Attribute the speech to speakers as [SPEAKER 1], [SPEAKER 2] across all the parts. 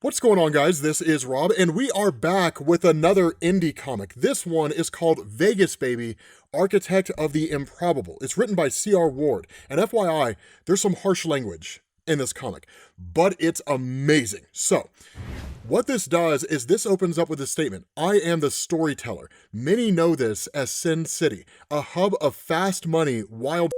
[SPEAKER 1] What's going on, guys? This is Rob, and we are back with another indie comic. This one is called Vegas Baby, Architect of the Improbable. It's written by C.R. Ward, and FYI, there's some harsh language in this comic, but it's amazing. So, what this does is this opens up with a statement: I am the storyteller. Many know this as Sin City, a hub of fast money, wild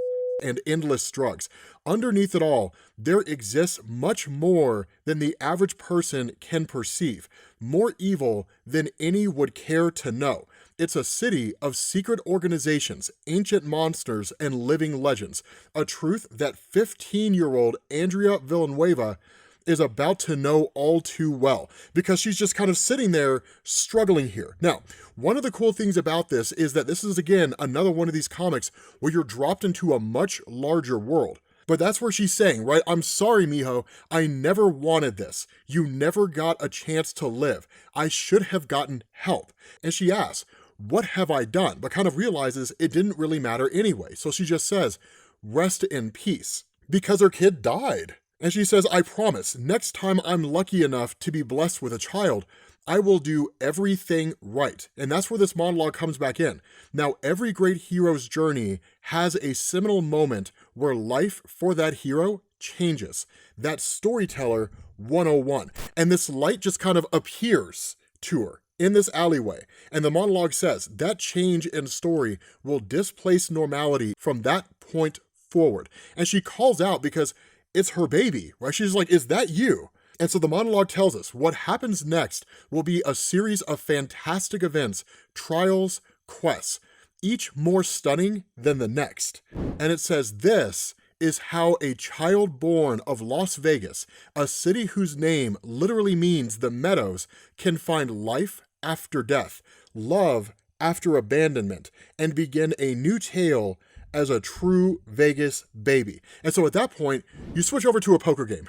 [SPEAKER 1] and endless drugs. Underneath it all, there exists much more than the average person can perceive, more evil than any would care to know. It's a city of secret organizations, ancient monsters, and living legends, a truth that 15-year-old Andrea Villanueva is about to know all too well, because she's just kind of sitting there struggling here. Now, one of the cool things about this is that this is, again, another one of these comics where you're dropped into a much larger world. But that's where she's saying, right, I'm sorry, mijo, I never wanted this. You never got a chance to live. I should have gotten help. And she asks, what have I done? But kind of realizes it didn't really matter anyway. So she just says, rest in peace, because her kid died. And she says, I promise, next time I'm lucky enough to be blessed with a child, I will do everything right. And that's where this monologue comes back in. Now, every great hero's journey has a seminal moment where life for that hero changes. That's Storyteller 101. And this light just kind of appears to her in this alleyway. And the monologue says that change in story will displace normality from that point forward. And she calls out because it's her baby, right? She's like, is that you? And so the monologue tells us what happens next will be a series of fantastic events, trials, quests, each more stunning than the next. And it says this is how a child born of Las Vegas, a city whose name literally means the meadows, can find life after death, love after abandonment, and begin a new tale as a true Vegas baby. And so at that point, you switch over to a poker game.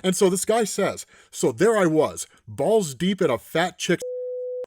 [SPEAKER 1] And so this guy says, so there I was, balls deep in a fat chick's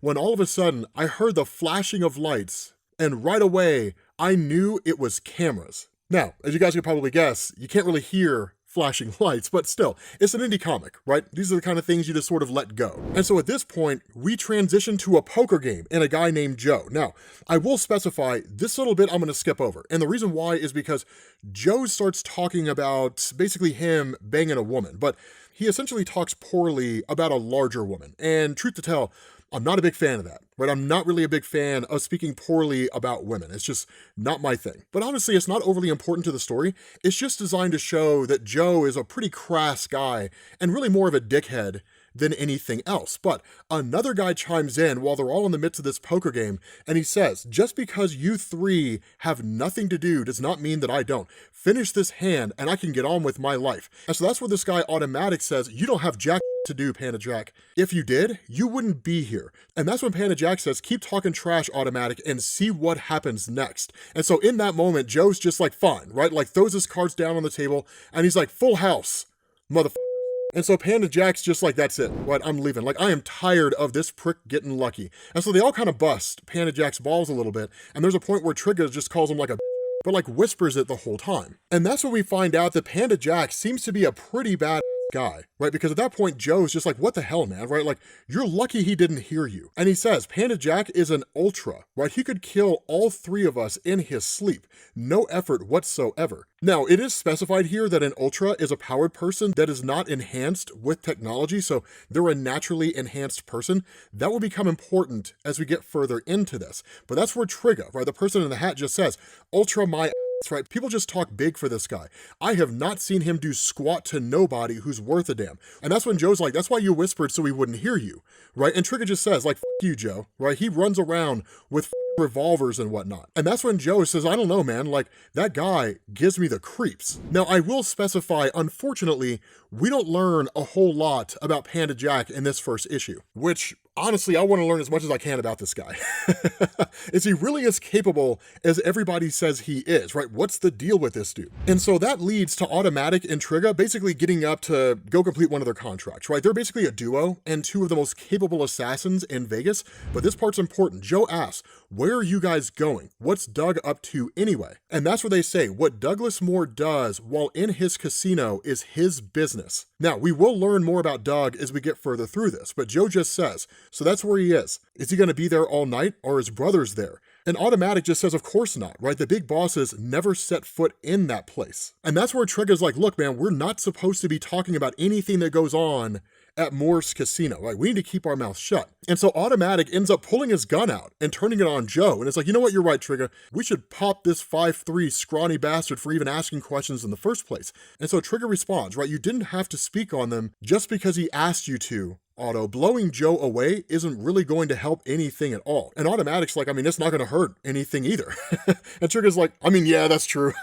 [SPEAKER 1] when all of a sudden I heard the flashing of lights, and right away I knew it was cameras. Now, as you guys can probably guess, you can't really hear flashing lights, but still, it's an indie comic, right? These are the kind of things you just sort of let go. And so at this point, we transition to a poker game and a guy named Joe. Now, I will specify this little bit I'm gonna skip over. And the reason why is because Joe starts talking about basically him banging a woman, but he essentially talks poorly about a larger woman. And truth to tell, I'm not a big fan of that, right? I'm not really a big fan of speaking poorly about women. It's just not my thing. But honestly, it's not overly important to the story. It's just designed to show that Joe is a pretty crass guy and really more of a dickhead than anything else. But another guy chimes in while they're all in the midst of this poker game, and he says, just because you three have nothing to do does not mean that I don't. Finish this hand and I can get on with my life. And so that's where this guy Automatic says, you don't have jack to do, Panda Jack. If you did, you wouldn't be here. And that's when Panda Jack says, keep talking trash, Automatic, and see what happens next. And so in that moment, Joe's just like, fine, right? Like throws his cards down on the table and he's like, full house, motherfucker. And so Panda Jack's just like, that's it, right? I'm leaving. Like, I am tired of this prick getting lucky. And so they all kind of bust Panda Jack's balls a little bit. And there's a point where Trigger just calls him like a but like whispers it the whole time. And that's when we find out that Panda Jack seems to be a pretty bad guy, right? Because at that point, Joe's just like, what the hell, man, right? Like, you're lucky he didn't hear you. And he says, Panda Jack is an ultra, right? He could kill all three of us in his sleep. No effort whatsoever. Now, it is specified here that an ultra is a powered person that is not enhanced with technology, so they're a naturally enhanced person. That will become important as we get further into this. But that's where Trigger, right? The person in the hat just says, ultra my ass, right? People just talk big for this guy. I have not seen him do squat to nobody who's worth a damn. And that's when Joe's like, that's why you whispered so he wouldn't hear you, right? And Trigger just says, like, fuck you, Joe, right? He runs around with revolvers and whatnot. And that's when Joe says, I don't know, man, like, that guy gives me the creeps. Now, I will specify, unfortunately, we don't learn a whole lot about Panda Jack in this first issue, which honestly, I want to learn as much as I can about this guy. Is he really as capable as everybody says he is, right? What's the deal with this dude? And so that leads to Automatic and Trigga basically getting up to go complete one of their contracts, right? They're basically a duo and two of the most capable assassins in Vegas, but this part's important. Joe asks, where are you guys going? What's Doug up to anyway? And that's where they say, what Douglas Moore does while in his casino is his business. Now, we will learn more about Doug as we get further through this, but Joe just says, so that's where he is. Is he going to be there all night, or his brother's there? And Automatic just says, of course not, right? The big bosses never set foot in that place. And that's where Trigga's like, look, man, we're not supposed to be talking about anything that goes on at Moore's casino, right? We need to keep our mouths shut. And so Automatic ends up pulling his gun out and turning it on Joe. And it's like, you know what? You're right, Trigga. We should pop this 5'3" scrawny bastard for even asking questions in the first place. And so Trigga responds, right? You didn't have to speak on them just because he asked you to. Auto, blowing Joe away isn't really going to help anything at all. And Automatic's like, I mean, it's not going to hurt anything either. And Trigga's like, I mean, yeah, that's true.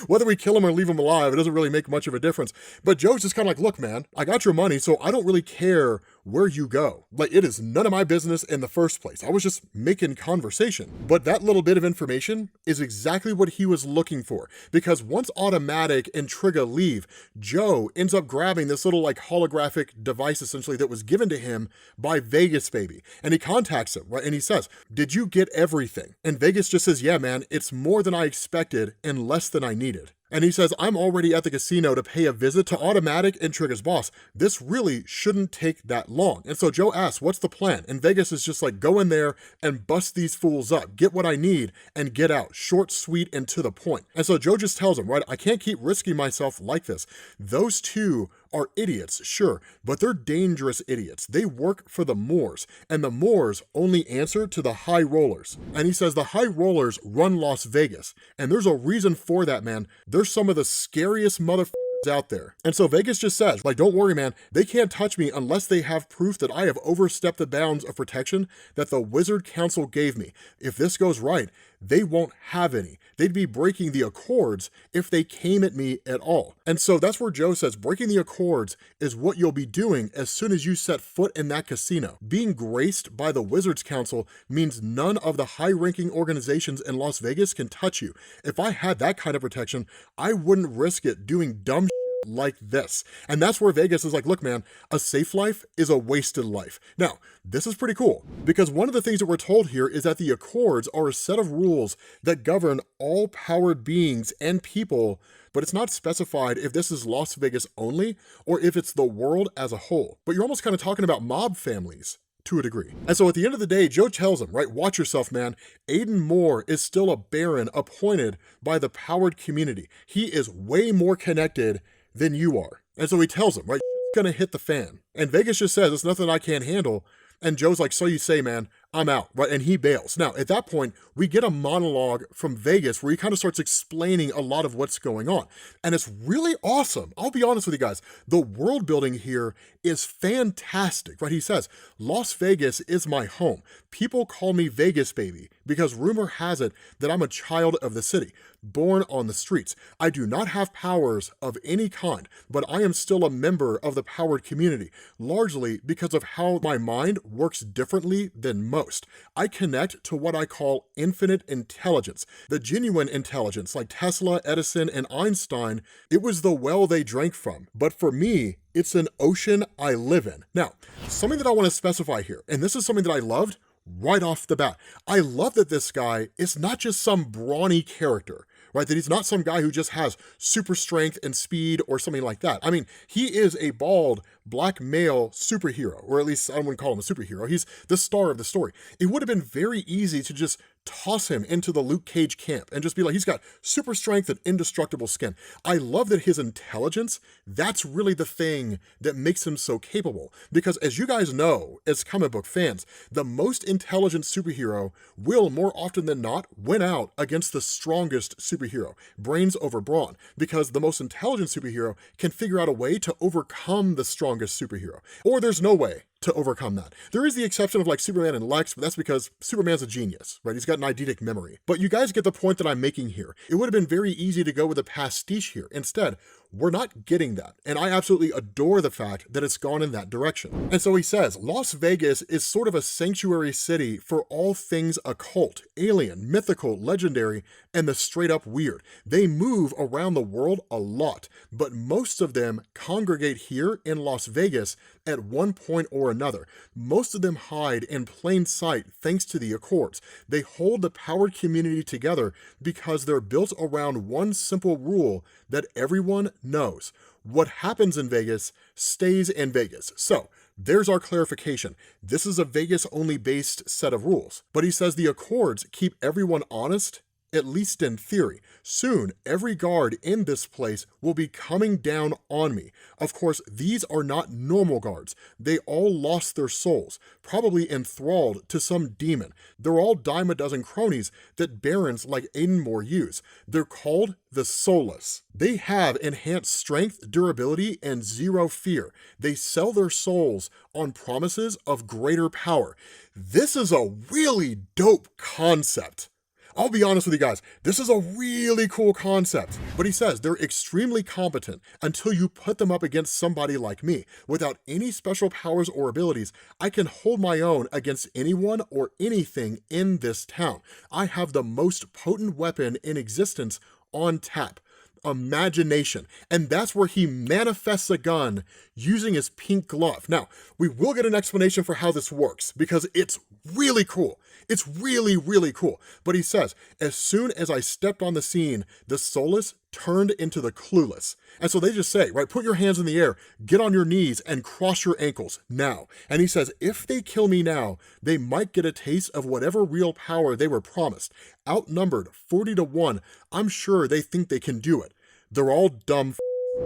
[SPEAKER 1] Whether we kill him or leave him alive, it doesn't really make much of a difference. But Joe's just kind of like, look, man, I got your money, so I don't really care where you go. Like, it is none of my business in the first place. I was just making conversation. But that little bit of information is exactly what he was looking for. Because once Automatic and Trigga leave, Joe ends up grabbing this little like holographic device essentially that was given to him by Vegas Baby. And he contacts him, right? And he says, did you get everything? And Vegas just says, yeah, man, it's more than I expected and less than I needed. And he says, I'm already at the casino to pay a visit to Automatic and Trigga's boss. This really shouldn't take that long. And so Joe asks, what's the plan? And Vegas is just like, go in there and bust these fools up, get what I need, and get out. Short, sweet, and to the point. And so Joe just tells him, right, I can't keep risking myself like this. Those two are idiots, sure, but they're dangerous idiots. They work for the Moors, and the Moors only answer to the high rollers. And he says the high rollers run Las Vegas, and there's a reason for that, man. They're some of the scariest motherfuckers out there. And so Vegas just says, like, don't worry, man, they can't touch me unless they have proof that I have overstepped the bounds of protection that the Wizard Council gave me. If this goes right, they won't have any. They'd be breaking the accords if they came at me at all. And so that's where Joe says breaking the accords is what you'll be doing as soon as you set foot in that casino. Being graced by the Wizards Council means none of the high-ranking organizations in Las Vegas can touch you. If I had that kind of protection, I wouldn't risk it doing dumb like this. And that's where Vegas is like, look, man, a safe life is a wasted life. Now, this is pretty cool because one of the things that we're told here is that the Accords are a set of rules that govern all powered beings and people, but it's not specified if this is Las Vegas only or if it's the world as a whole. But you're almost kind of talking about mob families to a degree. And so at the end of the day, Joe tells him, right, watch yourself, man. Aiden Moore is still a baron appointed by the powered community. He is way more connected than you are. And so he tells him, right, it's gonna hit the fan. And Vegas just says, it's nothing I can't handle. And Joe's like, so you say, man, I'm out, right? And he bails. Now, at that point, we get a monologue from Vegas where he kind of starts explaining a lot of what's going on. And it's really awesome. I'll be honest with you guys. The world building here is fantastic, right? He says, Las Vegas is my home. People call me Vegas Baby because rumor has it that I'm a child of the city, born on the streets. I do not have powers of any kind, but I am still a member of the powered community, largely because of how my mind works differently than most. I connect to what I call infinite intelligence, the genuine intelligence like Tesla, Edison, and Einstein. It was the well they drank from, but for me, it's an ocean I live in. Now, something that I want to specify here, and this is something that I loved right off the bat. I love that this guy is not just some brawny character, right? That he's not some guy who just has super strength and speed or something like that. I mean, he is a bald, black male superhero, or at least I wouldn't call him a superhero. He's the star of the story. It would have been very easy to just toss him into the Luke Cage camp and just be like, he's got super strength and indestructible skin. I love that his intelligence, that's really the thing that makes him so capable. Because as you guys know, as comic book fans, the most intelligent superhero will more often than not win out against the strongest superhero, brains over brawn, because the most intelligent superhero can figure out a way to overcome the strongest superhero. Or there's no way to overcome that. There is the exception of like Superman and Lex, but that's because Superman's a genius, right? He's got an eidetic memory. But you guys get the point that I'm making here. It would have been very easy to go with a pastiche here. Instead, we're not getting that. And I absolutely adore the fact that it's gone in that direction. And so he says, Las Vegas is sort of a sanctuary city for all things occult, alien, mythical, legendary, and the straight up weird. They move around the world a lot, but most of them congregate here in Las Vegas at one point or another. Most of them hide in plain sight thanks to the Accords. They hold the powered community together because they're built around one simple rule that everyone knows. What happens in Vegas stays in Vegas. So there's our clarification. This is a Vegas-only based set of rules. But he says the Accords keep everyone honest, at least in theory. Soon, every guard in this place will be coming down on me. Of course, these are not normal guards. They all lost their souls, probably enthralled to some demon. They're all dime a dozen cronies that barons like Aidenmore use. They're called the Soulless. They have enhanced strength, durability, and zero fear. They sell their souls on promises of greater power. This is a really dope concept. I'll be honest with you guys, this is a really cool concept. But he says they're extremely competent until you put them up against somebody like me. Without any special powers or abilities, I can hold my own against anyone or anything in this town. I have the most potent weapon in existence on tap. Imagination. And that's where he manifests a gun using his pink glove. Now, we will get an explanation for how this works because it's really cool. It's really, really cool. But he says, as soon as I stepped on the scene, the soulless turned into the clueless. And so they just say, right, put your hands in the air, get on your knees, and cross your ankles now. And he says, if they kill me now, they might get a taste of whatever real power they were promised. Outnumbered 40-1, I'm sure they think they can do it. They're all dumb.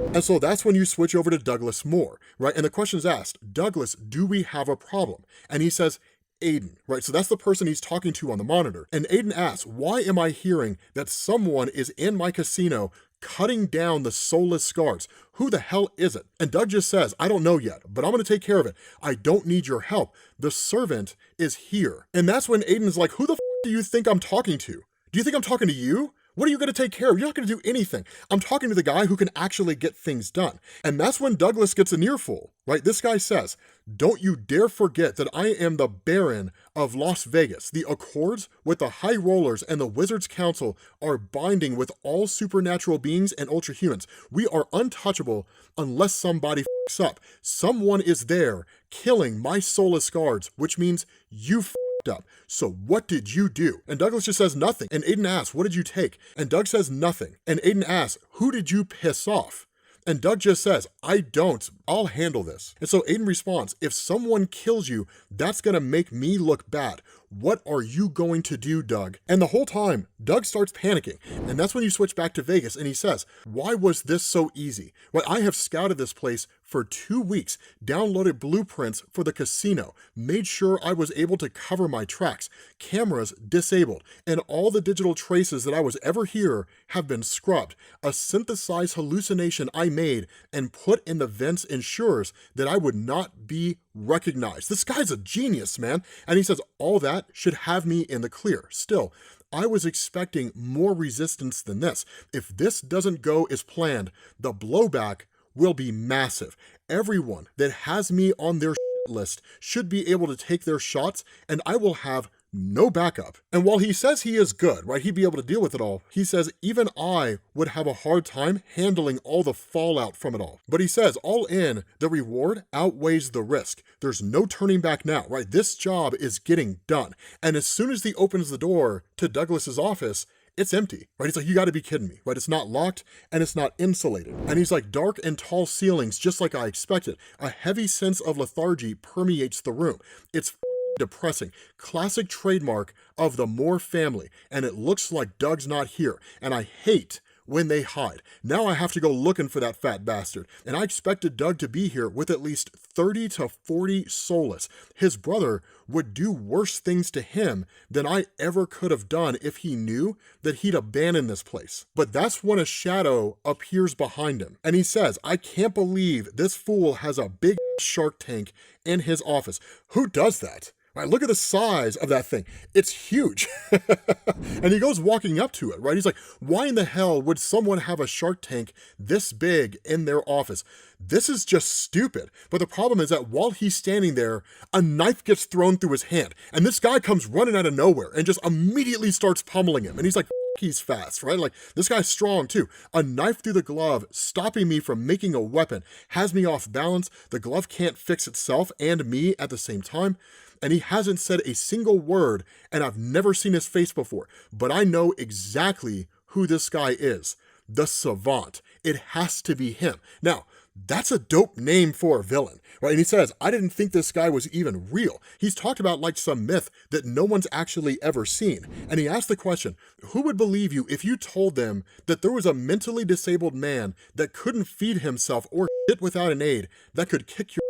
[SPEAKER 1] And so that's when you switch over to Douglas Moore, right? And the question is asked, Douglas, do we have a problem? And he says, Aiden, right? So that's the person he's talking to on the monitor. And Aiden asks, why am I hearing that someone is in my casino cutting down the soulless guards? Who the hell is it? And Doug just says, I don't know yet, but I'm going to take care of it. I don't need your help. The servant is here. And that's when Aiden's like, who the f do you think I'm talking to? Do you think I'm talking to you? What are you going to take care of? You're not going to do anything. I'm talking to the guy who can actually get things done. And that's when Douglas gets an earful, right? This guy says, don't you dare forget that I am the Baron of Las Vegas. The Accords with the High Rollers and the Wizards Council are binding with all supernatural beings and ultrahumans. We are untouchable unless somebody fucks up. Someone is there killing my soulless guards, which means you up. So what did you do? And Douglas just says nothing. And Aiden asks, what did you take? And Doug says nothing. And Aiden asks, who did you piss off? And Doug just says, I don't, I'll handle this. And so Aiden responds, if someone kills you, that's gonna make me look bad. What are you going to do, Doug? And the whole time, Doug starts panicking. And that's when you switch back to Vegas and he says, why was this so easy? Well, I have scouted this place for 2 weeks, downloaded blueprints for the casino, made sure I was able to cover my tracks, cameras disabled, and all the digital traces that I was ever here have been scrubbed. A synthesized hallucination I made and put in the vents ensures that I would not be recognized. This guy's a genius, man. And he says, all that should have me in the clear. Still, I was expecting more resistance than this. If this doesn't go as planned, the blowback will be massive. Everyone that has me on their list should be able to take their shots, and I will have no backup. And while he says he is good, right, he'd be able to deal with it all, he says even I would have a hard time handling all the fallout from it all. But he says all in, the reward outweighs the risk. There's no turning back now, right? This job is getting done. And as soon as he opens the door to Douglas's office, it's empty, right? He's like, you gotta be kidding me, right? It's not locked and it's not insulated. And he's like, dark and tall ceilings, just like I expected. A heavy sense of lethargy permeates the room. It's depressing. Classic trademark of the Moore family. And it looks like Doug's not here. And I hate when they hide. Now I have to go looking for that fat bastard. And I expected Doug to be here with at least 30 to 40 soulless. His brother would do worse things to him than I ever could have done if he knew that he'd abandoned this place. But that's when a shadow appears behind him. And he says, I can't believe this fool has a big shark tank in his office. Who does that? Right, look at the size of that thing. It's huge. And he goes walking up to it, right? He's like, why in the hell would someone have a shark tank this big in their office? This is just stupid. But the problem is that while he's standing there, a knife gets thrown through his hand. And this guy comes running out of nowhere and just immediately starts pummeling him. And he's like, he's fast, right? Like, this guy's strong too. A knife through the glove, stopping me from making a weapon, has me off balance. The glove can't fix itself and me at the same time. And he hasn't said a single word, and I've never seen his face before, but I know exactly who this guy is. The Savant. It has to be him. Now, that's a dope name for a villain, right? And he says, I didn't think this guy was even real. He's talked about like some myth that no one's actually ever seen. And he asked the question, who would believe you if you told them that there was a mentally disabled man that couldn't feed himself or shit without an aid that could kick your ass?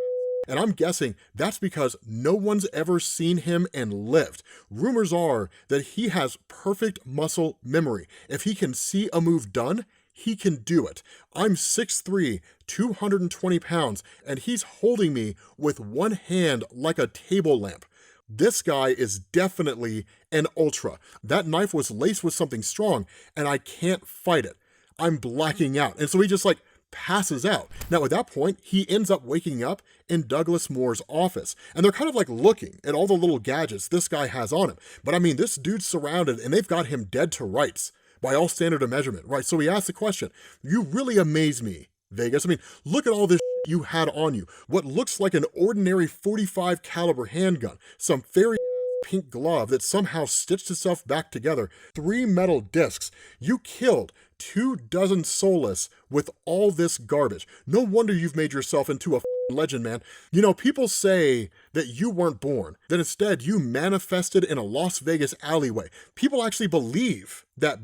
[SPEAKER 1] And I'm guessing that's because no one's ever seen him and lived. Rumors are that he has perfect muscle memory. If he can see a move done, he can do it. I'm 6'3", 220 pounds, and he's holding me with one hand like a table lamp. This guy is definitely an ultra. That knife was laced with something strong, and I can't fight it. I'm blacking out. And so he just like passes out. Now at that point, he ends up waking up in Douglas Moore's office. And they're kind of like looking at all the little gadgets this guy has on him. But I mean, this dude's surrounded and they've got him dead to rights by all standard of measurement, right? So he asked the question, you really amaze me, Vegas. I mean, look at all this you had on you. What looks like an ordinary .45 caliber handgun, some fairy pink glove that somehow stitched itself back together, 3 metal discs. You killed 24 soulless with all this garbage. No wonder you've made yourself into a legend, man. You know, people say that you weren't born, that instead you manifested in a Las Vegas alleyway. People actually believe that.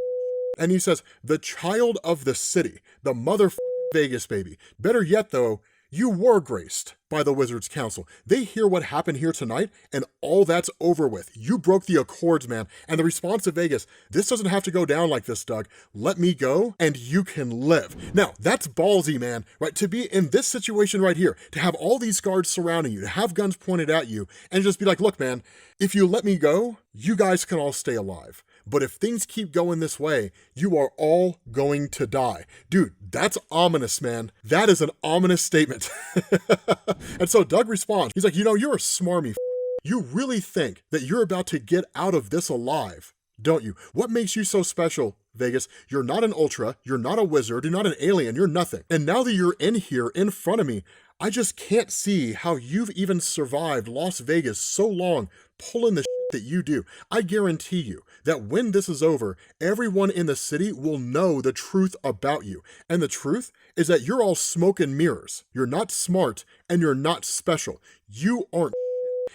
[SPEAKER 1] And he says, the child of the city, the motherfucking Vegas baby. Better yet though, you were graced by the Wizards Council. They hear what happened here tonight, and all that's over with. You broke the accords, man. And the response to Vegas, this doesn't have to go down like this, Doug. Let me go, and you can live. Now, that's ballsy, man, right? To be in this situation right here, to have all these guards surrounding you, to have guns pointed at you, and just be like, look, man, if you let me go, you guys can all stay alive. But if things keep going this way, you are all going to die. Dude, that's ominous, man. That is an ominous statement. And so Doug responds, he's like, you know, you're a smarmy. You really think that you're about to get out of this alive, don't you? What makes you so special, Vegas? You're not an ultra, you're not a wizard, you're not an alien, you're nothing. And now that you're in here in front of me, I just can't see how you've even survived Las Vegas so long pulling the shit that you do. I guarantee you that when this is over, everyone in the city will know the truth about you. And the truth is that you're all smoke and mirrors. You're not smart and you're not special. You aren't.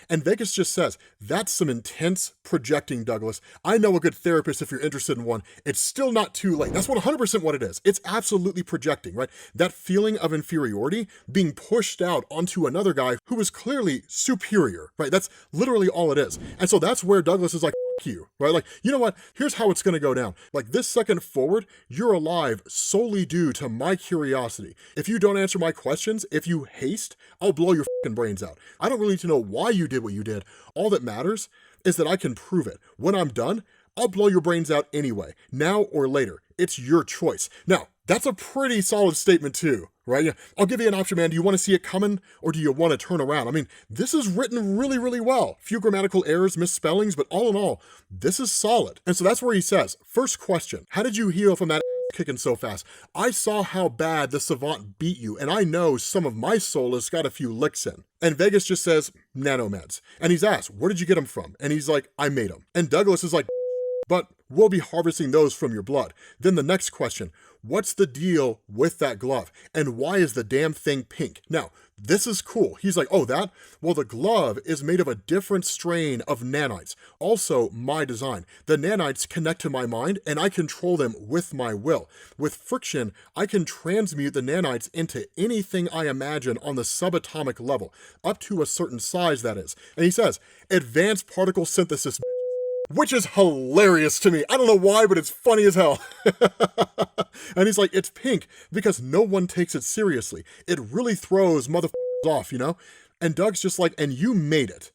[SPEAKER 1] And Vegas just says, that's some intense projecting, Douglas. I know a good therapist if you're interested in one. It's still not too late. That's 100% what it is. It's absolutely projecting, right? That feeling of inferiority being pushed out onto another guy who is clearly superior, right? That's literally all it is. And so that's where Douglas is like, you, right? Like, you know what? Here's how it's gonna go down. Like this second forward, you're alive solely due to my curiosity. If you don't answer my questions, if you haste, I'll blow your fucking brains out. I don't really need to know why you did what you did. All that matters is that I can prove it. When I'm done, I'll blow your brains out anyway, now or later. It's your choice. Now, that's a pretty solid statement too, right? Yeah, I'll give you an option, man. Do you want to see it coming or do you want to turn around? I mean, this is written really, really well. Few grammatical errors, misspellings, but all in all, this is solid. And so that's where he says, first question, how did you heal from that kicking so fast? I saw how bad the Savant beat you, and I know some of my soul has got a few licks in. And Vegas just says, nanomeds. And he's asked, where did you get them from? And he's like, I made them. And Douglas is like, but we'll be harvesting those from your blood. Then the next question, what's the deal with that glove? And why is the damn thing pink? Now, this is cool. He's like, oh, that? Well, the glove is made of a different strain of nanites. Also, my design. The nanites connect to my mind and I control them with my will. With friction, I can transmute the nanites into anything I imagine on the subatomic level, up to a certain size, that is. And he says, advanced particle synthesis, which is hilarious to me. I don't know why, but it's funny as hell. And he's like, it's pink because no one takes it seriously. It really throws motherfuckers off, you know? And Doug's just like, and you made it.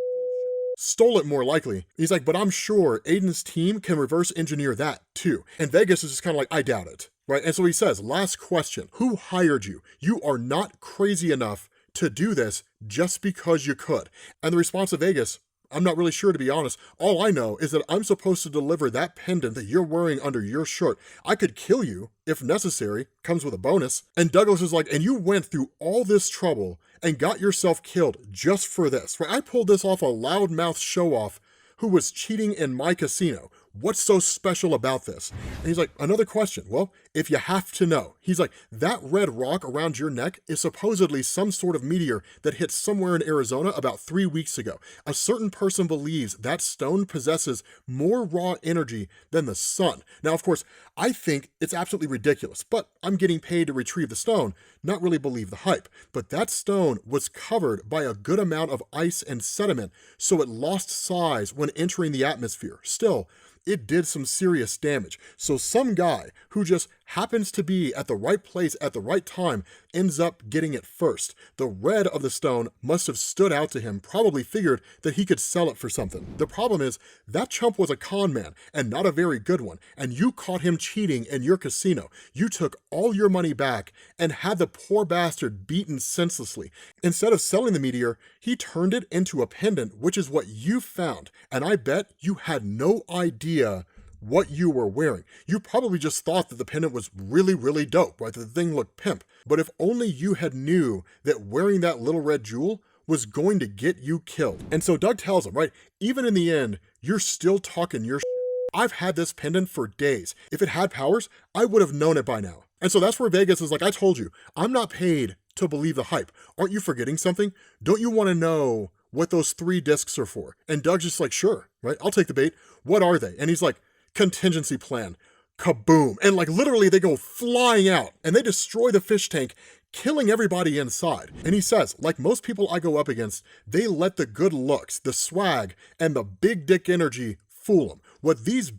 [SPEAKER 1] stole it more likely. He's like, but I'm sure Aiden's team can reverse engineer that too. And Vegas is just kind of like, I doubt it, right? And so he says, last question, who hired you? You are not crazy enough to do this just because you could. And the response of Vegas, I'm not really sure, to be honest. All I know is that I'm supposed to deliver that pendant that you're wearing under your shirt. I could kill you if necessary, comes with a bonus. And Douglas is like, and you went through all this trouble and got yourself killed just for this, right? I pulled this off a loudmouth show-off who was cheating in my casino. What's so special about this? And he's like, another question. Well, if you have to know. He's like, that red rock around your neck is supposedly some sort of meteor that hit somewhere in Arizona about 3 weeks ago. A certain person believes that stone possesses more raw energy than the sun. Now, of course, I think it's absolutely ridiculous, but I'm getting paid to retrieve the stone, not really believe the hype. But that stone was covered by a good amount of ice and sediment, so it lost size when entering the atmosphere. Still, it did some serious damage. So some guy who just happens to be at the right place at the right time ends up getting it first. The red of the stone must have stood out to him, probably figured that he could sell it for something. The problem is, that chump was a con man, and not a very good one, and you caught him cheating in your casino. You took all your money back and had the poor bastard beaten senselessly. Instead of selling the meteor, he turned it into a pendant, which is what you found, and I bet you had no idea what you were wearing. You probably just thought that the pendant was really, really dope, right? That the thing looked pimp. But if only you had knew that wearing that little red jewel was going to get you killed. And so Doug tells him, right, even in the end, you're still talking your shit. I've had this pendant for days. If it had powers, I would have known it by now. And so that's where Vegas is like, I told you, I'm not paid to believe the hype. Aren't you forgetting something? Don't you want to know what those 3 discs are for? And Doug's just like, sure, right? I'll take the bait. What are they? And he's like, contingency plan. Kaboom. And like literally they go flying out and they destroy the fish tank, killing everybody inside. And he says, like most people I go up against, they let the good looks, the swag, and the big dick energy fool them. What these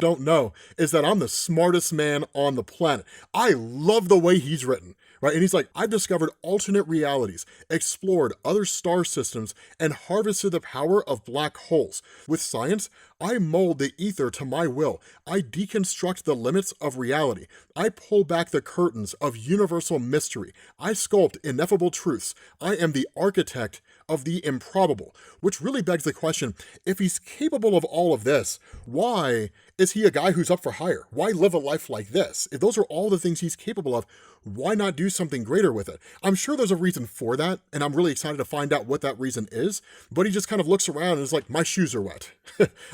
[SPEAKER 1] don't know is that I'm the smartest man on the planet. I love the way he's written, right? And he's like, I've discovered alternate realities, explored other star systems, and harvested the power of black holes. With science, I mold the ether to my will. I deconstruct the limits of reality. I pull back the curtains of universal mystery. I sculpt ineffable truths. I am the architect of the improbable, which really begs the question, if he's capable of all of this, why is he a guy who's up for hire? Why live a life like this? If those are all the things he's capable of, why not do something greater with it? I'm sure there's a reason for that, and I'm really excited to find out what that reason is, but he just kind of looks around and is like, my shoes are wet.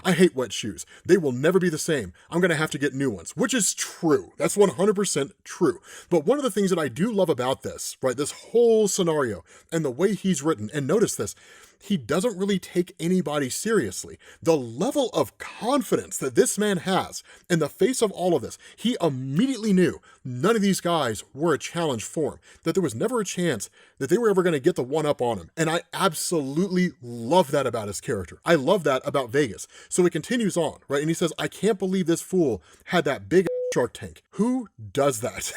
[SPEAKER 1] I hate wet shoes. They will never be the same. I'm gonna have to get new ones, which is true. That's 100% true. But one of the things that I do love about this, right, this whole scenario and the way he's written, and notice this, he doesn't really take anybody seriously. The level of confidence that this man has in the face of all of this, he immediately knew none of these guys were a challenge for him, that there was never a chance that they were ever going to get the one up on him. And I absolutely love that about his character. I love that about Vegas. So he continues on, right? And he says, I can't believe this fool had that big Shark Tank. Who does that?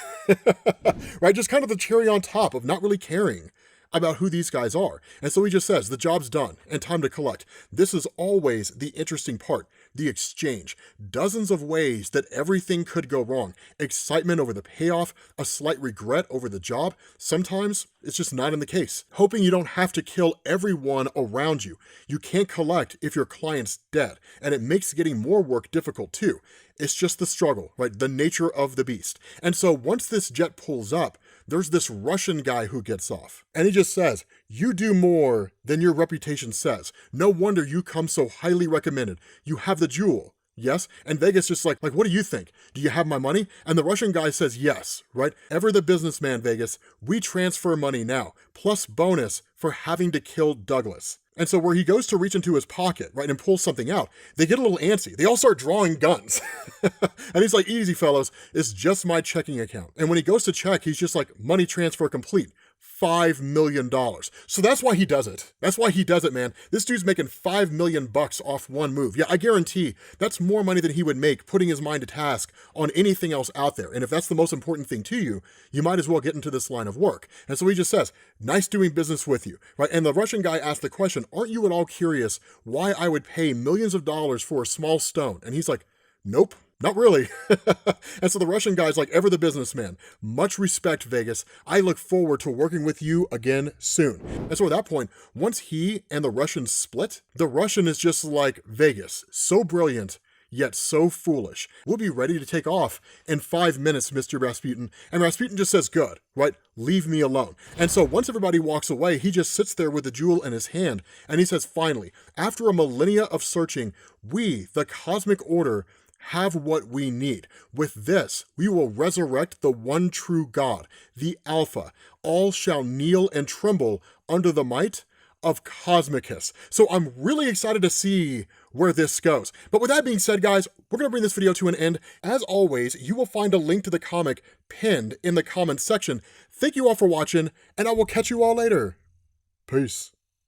[SPEAKER 1] Right? Just kind of the cherry on top of not really caring about who these guys are. And so he just says, the job's done and time to collect. This is always the interesting part, the exchange. Dozens of ways that everything could go wrong. Excitement over the payoff, a slight regret over the job. Sometimes it's just not in the case. Hoping you don't have to kill everyone around you. You can't collect if your client's dead, and it makes getting more work difficult too. It's just the struggle, right? The nature of the beast. And so once this jet pulls up, there's this Russian guy who gets off, and he just says, you do more than your reputation says. No wonder you come so highly recommended. You have the jewel. Yes? And Vegas just like, what do you think? Do you have my money? And the Russian guy says yes, right? Ever the businessman, Vegas. We transfer money now, plus bonus for having to kill Douglas. And so where he goes to reach into his pocket, right, and pull something out, they get a little antsy. They all start drawing guns. And he's like, easy fellows, it's just my checking account. And when he goes to check, he's just like, money transfer complete. $5 million. So that's why he does it. That's why he does it, man. This dude's making $5 million off one move. Yeah, I guarantee that's more money than he would make putting his mind to task on anything else out there. And if that's the most important thing to you, you might as well get into this line of work. And so he just says, nice doing business with you, right? And the Russian guy asked the question, aren't you at all curious why I would pay millions of dollars for a small stone? And he's like, nope. Not really. And so the Russian guy's like, ever the businessman. Much respect, Vegas. I look forward to working with you again soon. And so at that point, once he and the Russian split, the Russian is just like, Vegas, so brilliant, yet so foolish. We'll be ready to take off in 5 minutes, Mr. Rasputin. And Rasputin just says, good, right? Leave me alone. And so once everybody walks away, he just sits there with the jewel in his hand. And he says, finally, after a millennia of searching, we, the Cosmic Order, have what we need. With this, we will resurrect the one true God, the Alpha. All shall kneel and tremble under the might of Cosmicus. So I'm really excited to see where this goes. But with that being said, guys, we're going to bring this video to an end. As always, you will find a link to the comic pinned in the comments section. Thank you all for watching, and I will catch you all later. Peace.